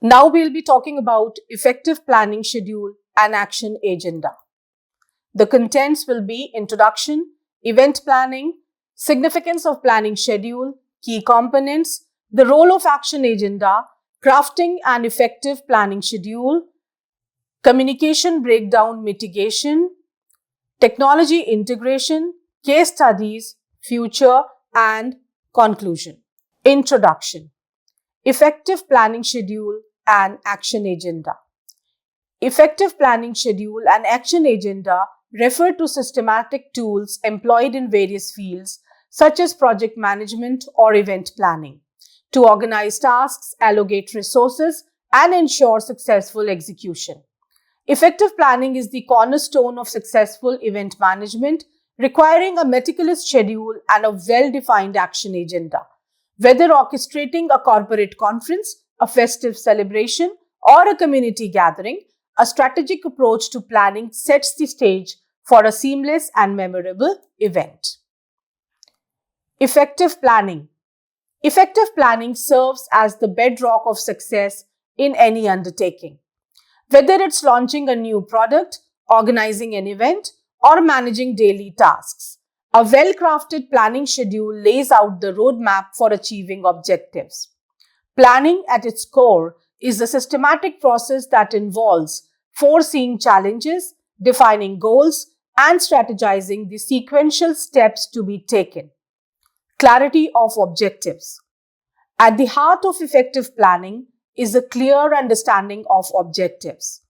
Now we'll be talking about effective planning schedule and action agenda. The contents will be introduction, event planning, significance of planning schedule, key components, the role of action agenda, crafting an effective planning schedule, communication breakdown mitigation, technology integration, case studies, future, and conclusion. Introduction. Effective planning schedule and action agenda. Effective planning schedule and action agenda refer to systematic tools employed in various fields such as project management or event planning to organize tasks, allocate resources, and ensure successful execution. Effective planning is the cornerstone of successful event management, requiring a meticulous schedule and a well-defined action agenda. Whether orchestrating a corporate conference, a festive celebration, or a community gathering, a strategic approach to planning sets the stage for a seamless and memorable event. Effective planning. Effective planning serves as the bedrock of success in any undertaking. Whether it's launching a new product, organizing an event, or managing daily tasks, a well-crafted planning schedule lays out the roadmap for achieving objectives. Planning at its core is a systematic process that involves foreseeing challenges, defining goals, and strategizing the sequential steps to be taken. Clarity of objectives. At the heart of effective planning is a clear understanding of objectives.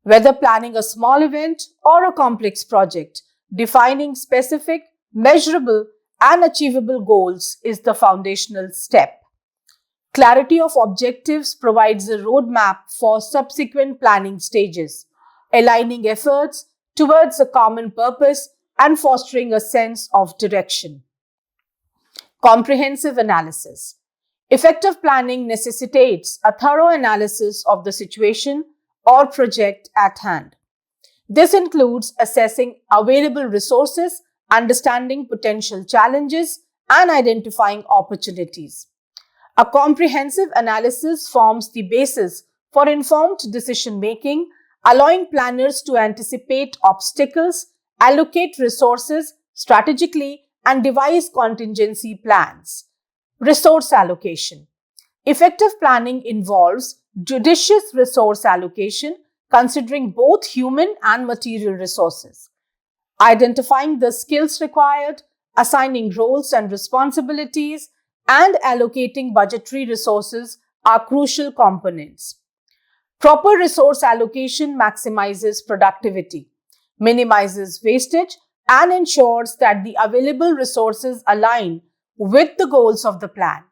Whether planning a small event or a complex project, defining specific, measurable, and achievable goals is the foundational step. Clarity of objectives provides a roadmap for subsequent planning stages, aligning efforts towards a common purpose and fostering a sense of direction. Comprehensive analysis. Effective planning necessitates a thorough analysis of the situation or project at hand. This includes assessing available resources, understanding potential challenges, and identifying opportunities. A comprehensive analysis forms the basis for informed decision-making, allowing planners to anticipate obstacles, allocate resources strategically, and devise contingency plans. Resource allocation. Effective planning involves judicious resource allocation, considering both human and material resources. Identifying the skills required, assigning roles and responsibilities, and allocating budgetary resources are crucial components. Proper resource allocation maximizes productivity, minimizes wastage, and ensures that the available resources align with the goals of the plan.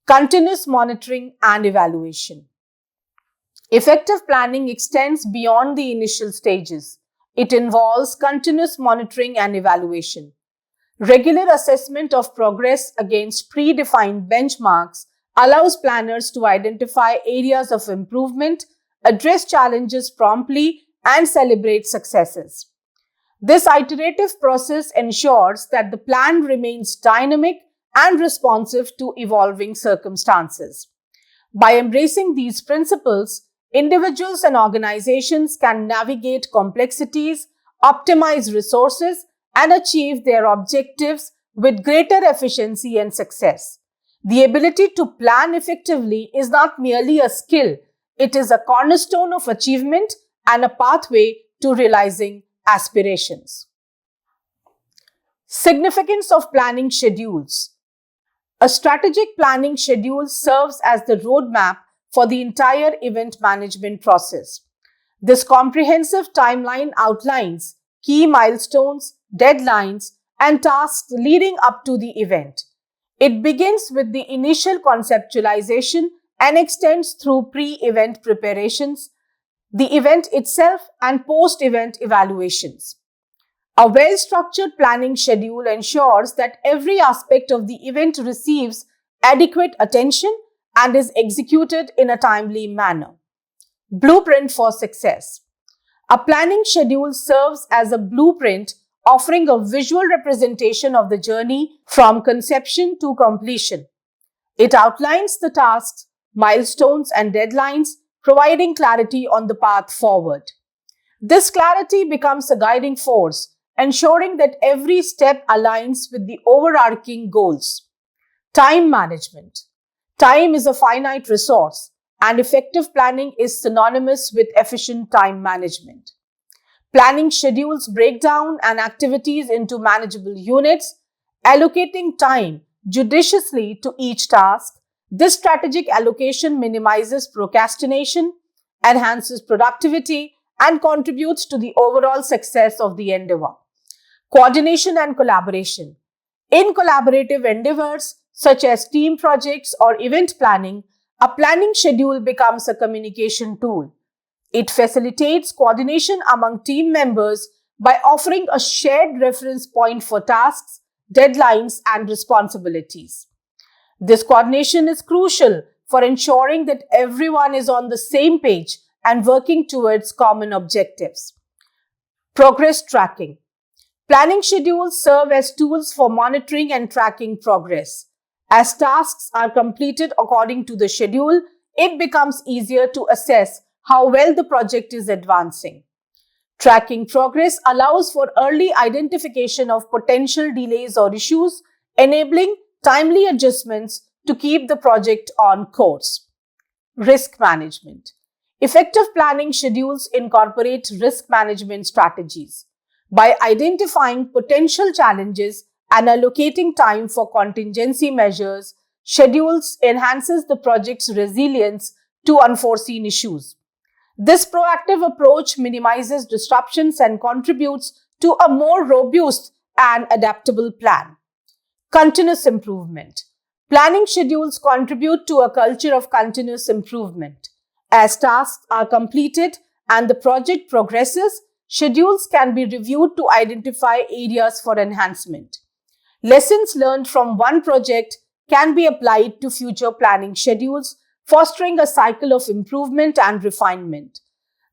Continuous monitoring and evaluation. Effective planning extends beyond the initial stages. It involves continuous monitoring and evaluation. Regular assessment of progress against predefined benchmarks allows planners to identify areas of improvement, address challenges promptly, and celebrate successes. This iterative process ensures that the plan remains dynamic and responsive to evolving circumstances. By embracing these principles, individuals and organizations can navigate complexities, optimize resources, and achieve their objectives with greater efficiency and success. The ability to plan effectively is not merely a skill, it is a cornerstone of achievement and a pathway to realizing aspirations. Significance of planning schedules. A strategic planning schedule serves as the roadmap for the entire event management process. This comprehensive timeline outlines key milestones, deadlines, and tasks leading up to the event. It begins with the initial conceptualization and extends through pre-event preparations, the event itself, and post-event evaluations. A well-structured planning schedule ensures that every aspect of the event receives adequate attention and is executed in a timely manner. Blueprint for success. A planning schedule serves as a blueprint, offering a visual representation of the journey from conception to completion. It outlines the tasks, milestones, and deadlines, providing clarity on the path forward. This clarity becomes a guiding force, ensuring that every step aligns with the overarching goals. Time management. Time is a finite resource, and effective planning is synonymous with efficient time management. Planning schedules break down and activities into manageable units, allocating time judiciously to each task. This strategic allocation minimizes procrastination, enhances productivity, and contributes to the overall success of the endeavor. Coordination and collaboration. In collaborative endeavors, such as team projects or event planning, a planning schedule becomes a communication tool. It facilitates coordination among team members by offering a shared reference point for tasks, deadlines, and responsibilities. This coordination is crucial for ensuring that everyone is on the same page and working towards common objectives. Progress tracking. Planning schedules serve as tools for monitoring and tracking progress. As tasks are completed according to the schedule, it becomes easier to assess how well the project is advancing. Tracking progress allows for early identification of potential delays or issues, enabling timely adjustments to keep the project on course. Risk management. Effective planning schedules incorporate risk management strategies. By identifying potential challenges and allocating time for contingency measures, schedules enhances the project's resilience to unforeseen issues. This proactive approach minimizes disruptions and contributes to a more robust and adaptable plan. Continuous improvement. Planning schedules contribute to a culture of continuous improvement. As tasks are completed and the project progresses, schedules can be reviewed to identify areas for enhancement. Lessons learned from one project can be applied to future planning schedules, fostering a cycle of improvement and refinement.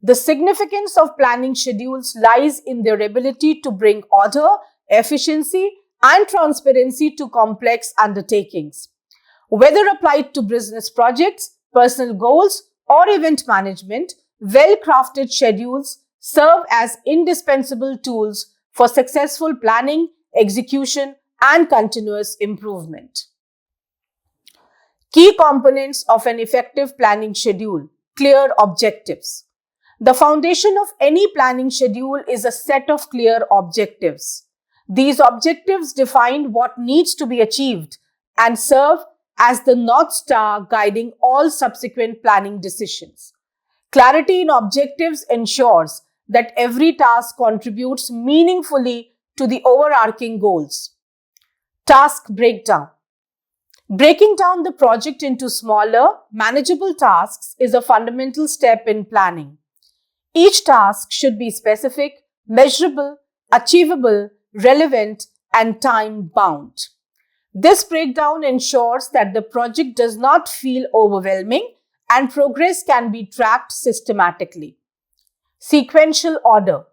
The significance of planning schedules lies in their ability to bring order, efficiency, and transparency to complex undertakings. Whether applied to business projects, personal goals, or event management, well-crafted schedules serve as indispensable tools for successful planning, execution, and continuous improvement. Key components of an effective planning schedule: clear objectives. The foundation of any planning schedule is a set of clear objectives. These objectives define what needs to be achieved and serve as the North Star guiding all subsequent planning decisions. Clarity in objectives ensures that every task contributes meaningfully to the overarching goals. Task breakdown. Breaking down the project into smaller, manageable tasks is a fundamental step in planning. Each task should be specific, measurable, achievable, relevant, and time-bound. This breakdown ensures that the project does not feel overwhelming and progress can be tracked systematically. Sequential order.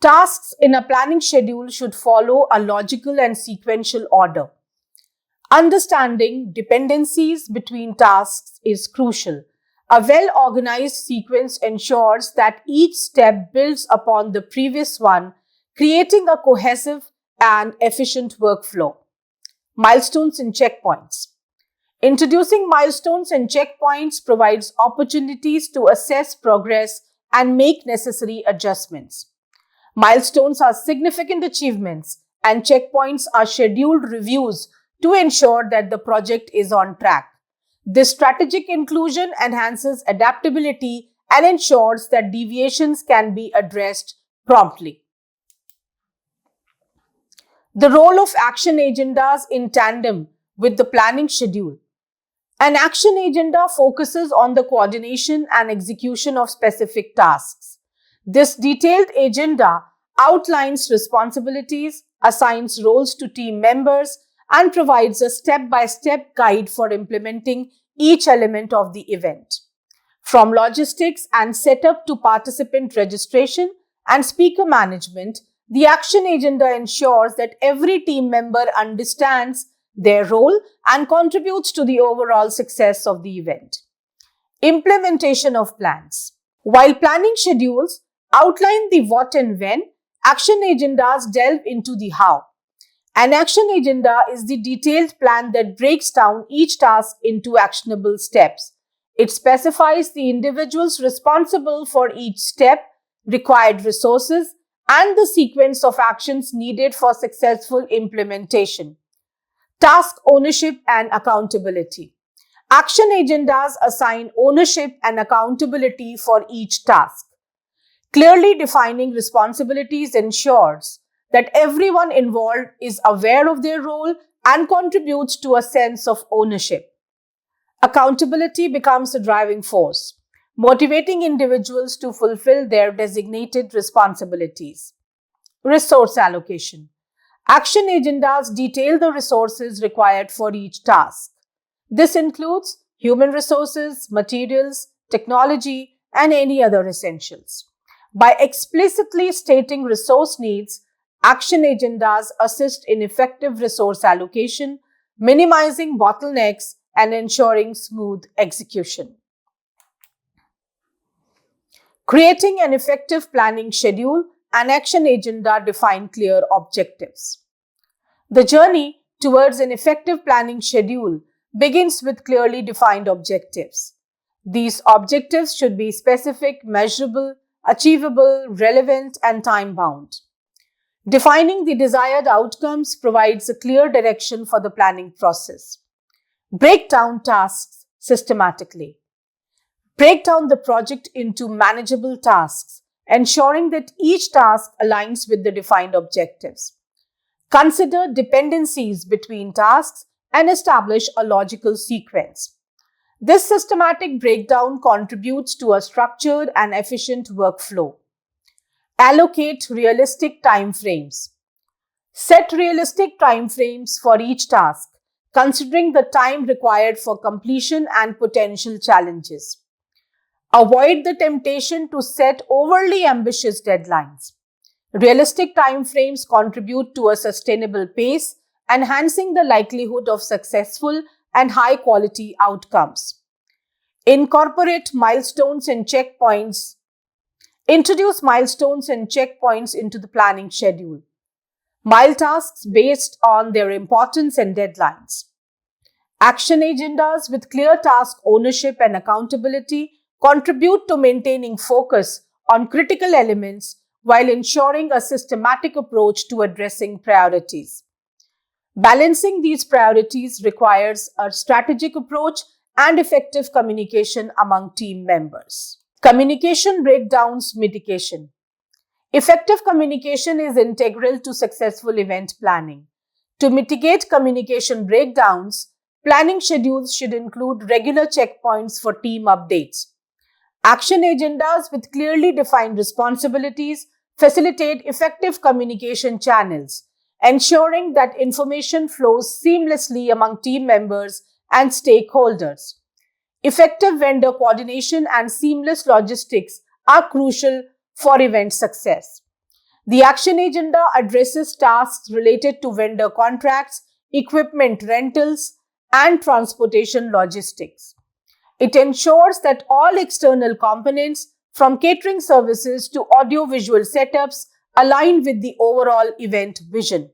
Tasks in a planning schedule should follow a logical and sequential order. Understanding dependencies between tasks is crucial. A well-organized sequence ensures that each step builds upon the previous one, creating a cohesive and efficient workflow. Milestones and checkpoints. Introducing milestones and checkpoints provides opportunities to assess progress and make necessary adjustments. Milestones are significant achievements, and checkpoints are scheduled reviews to ensure that the project is on track. This strategic inclusion enhances adaptability and ensures that deviations can be addressed promptly. The role of action agendas in tandem with the planning schedule. An action agenda focuses on the coordination and execution of specific tasks. This detailed agenda outlines responsibilities, assigns roles to team members, and provides a step-by-step guide for implementing each element of the event. From logistics and setup to participant registration and speaker management, the action agenda ensures that every team member understands their role and contributes to the overall success of the event. Implementation of plans. While planning schedules outline the what and when, action agendas delve into the how. An action agenda is the detailed plan that breaks down each task into actionable steps. It specifies the individuals responsible for each step, required resources, and the sequence of actions needed for successful implementation. Task ownership and accountability. Action agendas assign ownership and accountability for each task. Clearly defining responsibilities ensures that everyone involved is aware of their role and contributes to a sense of ownership. Accountability becomes a driving force, motivating individuals to fulfill their designated responsibilities. Resource allocation. Action agendas detail the resources required for each task. This includes human resources, materials, technology, and any other essentials. By explicitly stating resource needs, action agendas assist in effective resource allocation, minimizing bottlenecks and ensuring smooth execution. Creating an effective planning schedule, an action agenda define clear objectives. The journey towards an effective planning schedule begins with clearly defined objectives. These objectives should be specific, measurable, achievable, relevant, and time-bound. Defining the desired outcomes provides a clear direction for the planning process. Break down tasks systematically. Break down the project into manageable tasks, ensuring that each task aligns with the defined objectives. Consider dependencies between tasks and establish a logical sequence. This systematic breakdown contributes to a structured and efficient workflow. Allocate realistic timeframes. Set realistic timeframes for each task, considering the time required for completion and potential challenges. Avoid the temptation to set overly ambitious deadlines. Realistic timeframes contribute to a sustainable pace, enhancing the likelihood of successful and high-quality outcomes. Incorporate milestones and checkpoints. Introduce milestones and checkpoints into the planning schedule. Mile tasks based on their importance and deadlines. Action agendas with clear task ownership and accountability contribute to maintaining focus on critical elements while ensuring a systematic approach to addressing priorities. Balancing these priorities requires a strategic approach and effective communication among team members. Communication breakdowns mitigation. Effective communication is integral to successful event planning. To mitigate communication breakdowns, planning schedules should include regular checkpoints for team updates. Action agendas with clearly defined responsibilities facilitate effective communication channels, ensuring that information flows seamlessly among team members and stakeholders. Effective vendor coordination and seamless logistics are crucial for event success. The action agenda addresses tasks related to vendor contracts, equipment rentals, and transportation logistics. It ensures that all external components, from catering services to audio-visual setups, align with the overall event vision.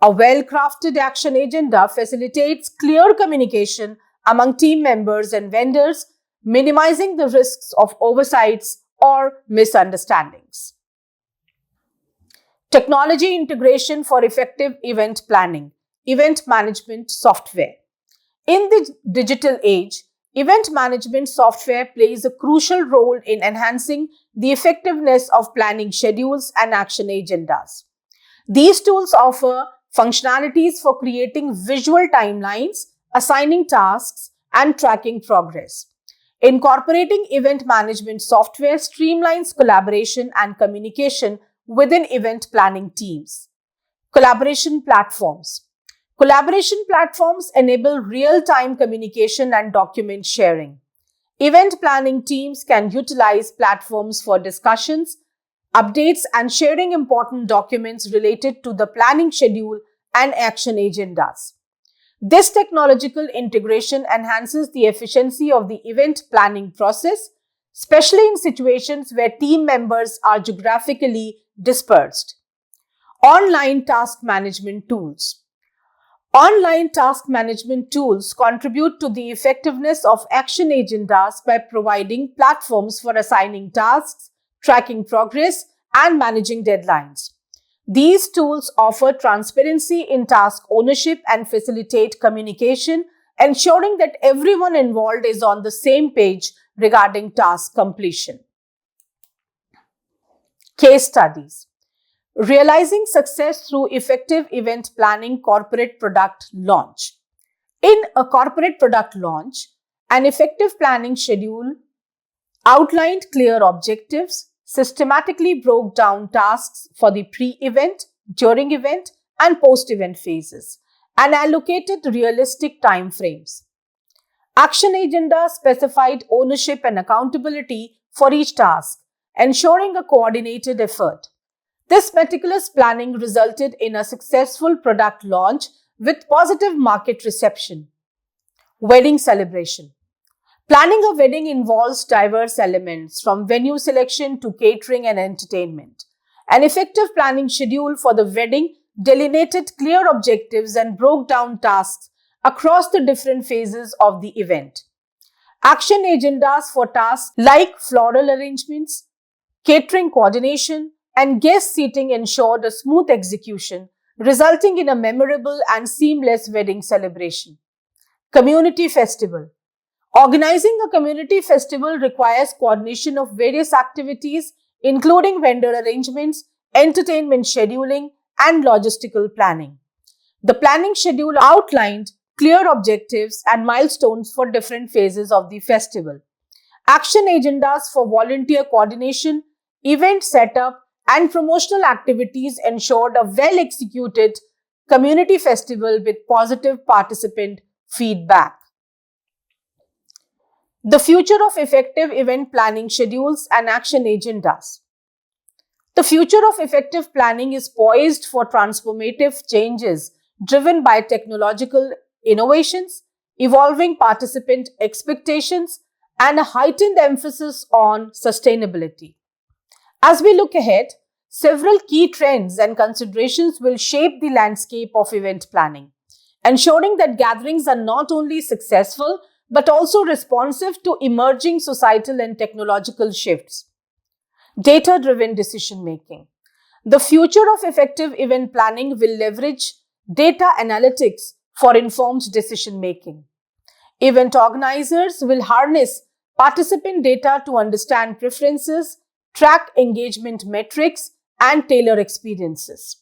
A well-crafted action agenda facilitates clear communication among team members and vendors, minimizing the risks of oversights or misunderstandings. Technology integration for effective event planning, event management software. In the digital age, event management software plays a crucial role in enhancing the effectiveness of planning schedules and action agendas. These tools offer functionalities for creating visual timelines, assigning tasks, and tracking progress. Incorporating event management software streamlines collaboration and communication within event planning teams. Collaboration platforms. Collaboration platforms enable real-time communication and document sharing. Event planning teams can utilize platforms for discussions, updates, and sharing important documents related to the planning schedule and action agendas. This technological integration enhances the efficiency of the event planning process, especially in situations where team members are geographically dispersed. Online task management tools. Online task management tools contribute to the effectiveness of action agendas by providing platforms for assigning tasks, tracking progress, and managing deadlines. These tools offer transparency in task ownership and facilitate communication, ensuring that everyone involved is on the same page regarding task completion. Case studies. Realizing success through effective event planning corporate product launch. In a corporate product launch, an effective planning schedule outlined clear objectives, systematically broke down tasks for the pre-event, during event, and post-event phases, and allocated realistic time frames. Action agenda specified ownership and accountability for each task, ensuring a coordinated effort. This meticulous planning resulted in a successful product launch with positive market reception. Wedding celebration. Planning a wedding involves diverse elements from venue selection to catering and entertainment. An effective planning schedule for the wedding delineated clear objectives and broke down tasks across the different phases of the event. Action agendas for tasks like floral arrangements, catering coordination, and guest seating ensured a smooth execution, resulting in a memorable and seamless wedding celebration. Community festival. Organizing a community festival requires coordination of various activities, including vendor arrangements, entertainment scheduling, and logistical planning. The planning schedule outlined clear objectives and milestones for different phases of the festival. Action agendas for volunteer coordination, event setup, and promotional activities ensured a well-executed community festival with positive participant feedback. The future of effective event planning schedules and action agendas. The future of effective planning is poised for transformative changes driven by technological innovations, evolving participant expectations, and a heightened emphasis on sustainability. As we look ahead, several key trends and considerations will shape the landscape of event planning, ensuring that gatherings are not only successful but also responsive to emerging societal and technological shifts. Data-driven decision-making. The future of effective event planning will leverage data analytics for informed decision-making. Event organizers will harness participant data to understand preferences, track engagement metrics, and tailor experiences.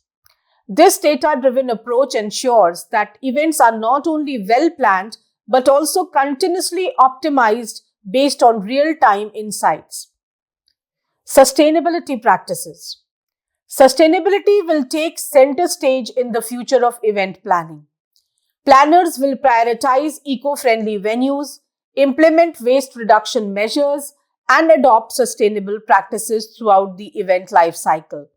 This data-driven approach ensures that events are not only well-planned but also continuously optimized based on real-time insights. Sustainability practices. Sustainability will take center stage in the future of event planning. Planners will prioritize eco-friendly venues, implement waste reduction measures, and adopt sustainable practices throughout the event life cycle.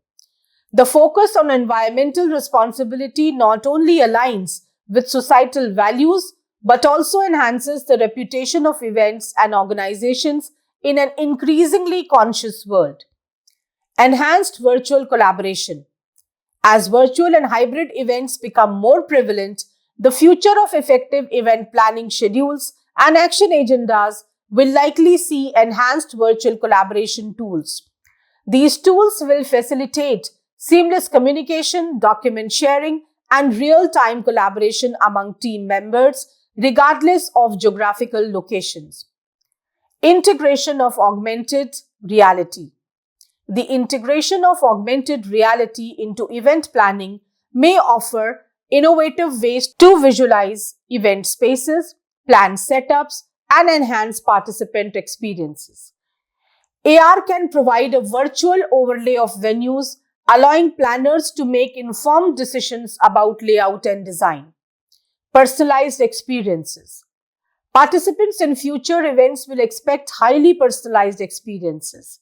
The focus on environmental responsibility not only aligns with societal values but also enhances the reputation of events and organizations in an increasingly conscious world. Enhanced virtual collaboration. As virtual and hybrid events become more prevalent, the future of effective event planning schedules and action agendas will likely see enhanced virtual collaboration tools. These tools will facilitate seamless communication, document sharing, and real-time collaboration among team members, regardless of geographical locations. Integration of augmented reality. The integration of augmented reality into event planning may offer innovative ways to visualize event spaces, plan setups, and enhance participant experiences. AR can provide a virtual overlay of venues, allowing planners to make informed decisions about layout and design. Personalized experiences. Participants in future events will expect highly personalized experiences.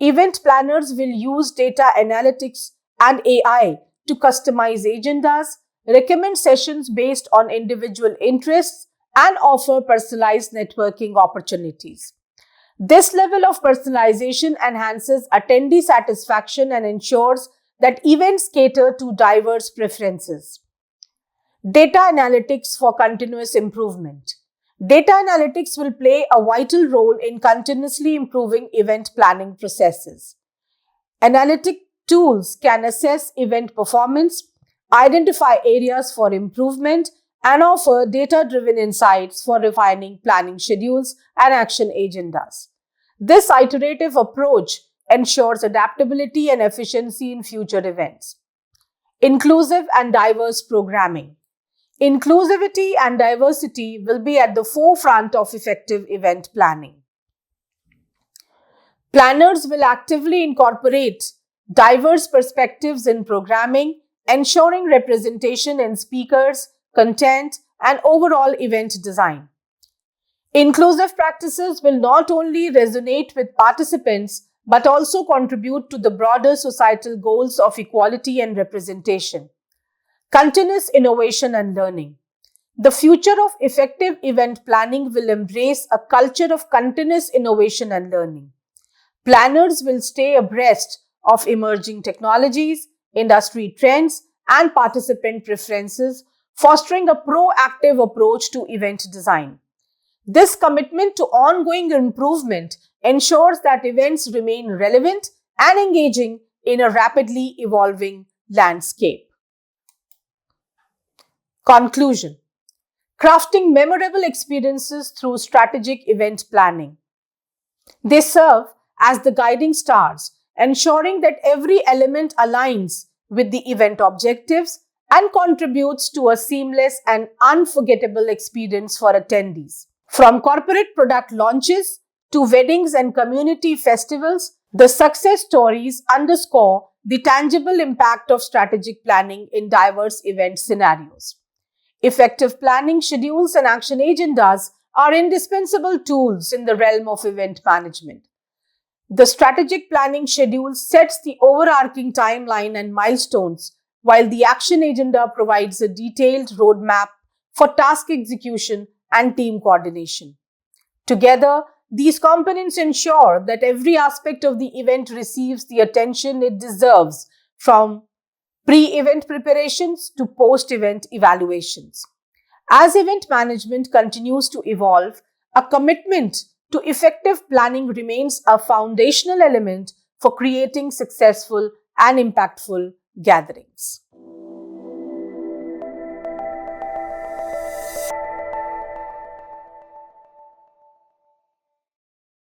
Event planners will use data analytics and AI to customize agendas, recommend sessions based on individual interests, and offer personalized networking opportunities. This level of personalization enhances attendee satisfaction and ensures that events cater to diverse preferences. Data analytics for continuous improvement. Data analytics will play a vital role in continuously improving event planning processes. Analytic tools can assess event performance, identify areas for improvement, and offer data-driven insights for refining planning schedules and action agendas. This iterative approach ensures adaptability and efficiency in future events. Inclusive and diverse programming. Inclusivity and diversity will be at the forefront of effective event planning. Planners will actively incorporate diverse perspectives in programming, ensuring representation in speakers, content, and overall event design. Inclusive practices will not only resonate with participants but also contribute to the broader societal goals of equality and representation. Continuous innovation and learning. The future of effective event planning will embrace a culture of continuous innovation and learning. Planners will stay abreast of emerging technologies, industry trends, and participant preferences, fostering a proactive approach to event design. This commitment to ongoing improvement ensures that events remain relevant and engaging in a rapidly evolving landscape. Conclusion. Crafting memorable experiences through strategic event planning. They serve as the guiding stars, ensuring that every element aligns with the event objectives and contributes to a seamless and unforgettable experience for attendees. From corporate product launches to weddings and community festivals, the success stories underscore the tangible impact of strategic planning in diverse event scenarios. Effective planning schedules and action agendas are indispensable tools in the realm of event management. The strategic planning schedule sets the overarching timeline and milestones, while the action agenda provides a detailed roadmap for task execution and team coordination. Together, these components ensure that every aspect of the event receives the attention it deserves, from pre-event preparations to post-event evaluations. As event management continues to evolve, a commitment to effective planning remains a foundational element for creating successful and impactful gatherings.